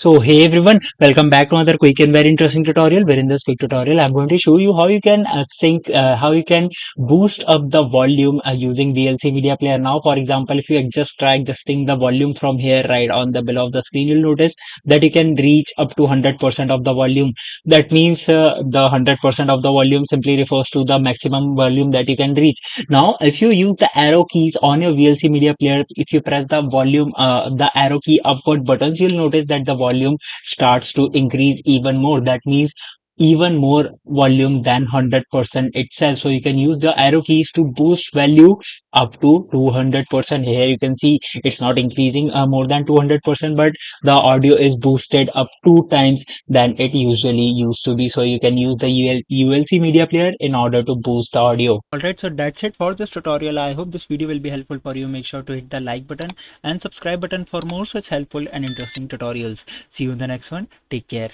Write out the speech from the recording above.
So hey everyone, welcome back to another quick and very interesting tutorial. Where in this quick tutorial, I'm going to show you how you can how you can boost up the volume using VLC Media Player. Now, for example, if you just try adjusting the volume from here, right on the below of the screen, you'll notice that you can reach up to 100% of the volume. That means the 100% of the volume simply refers to the maximum volume that you can reach. Now, if you use the arrow keys on your VLC Media Player, if you press the arrow key upward buttons, you'll notice that the volume starts to increase even more. That means even more volume than 100% itself. So you can use the arrow keys to boost value up to 200%. Here you can see it's not increasing more than 200%, but the audio is boosted up 2 times than it usually used to be. So you can use the ULC Media Player in order to boost the audio. Alright, so that's it for this tutorial. I hope this video will be helpful for you. Make sure to hit the like button and subscribe button for more such helpful and interesting tutorials. See you in the next one. Take care.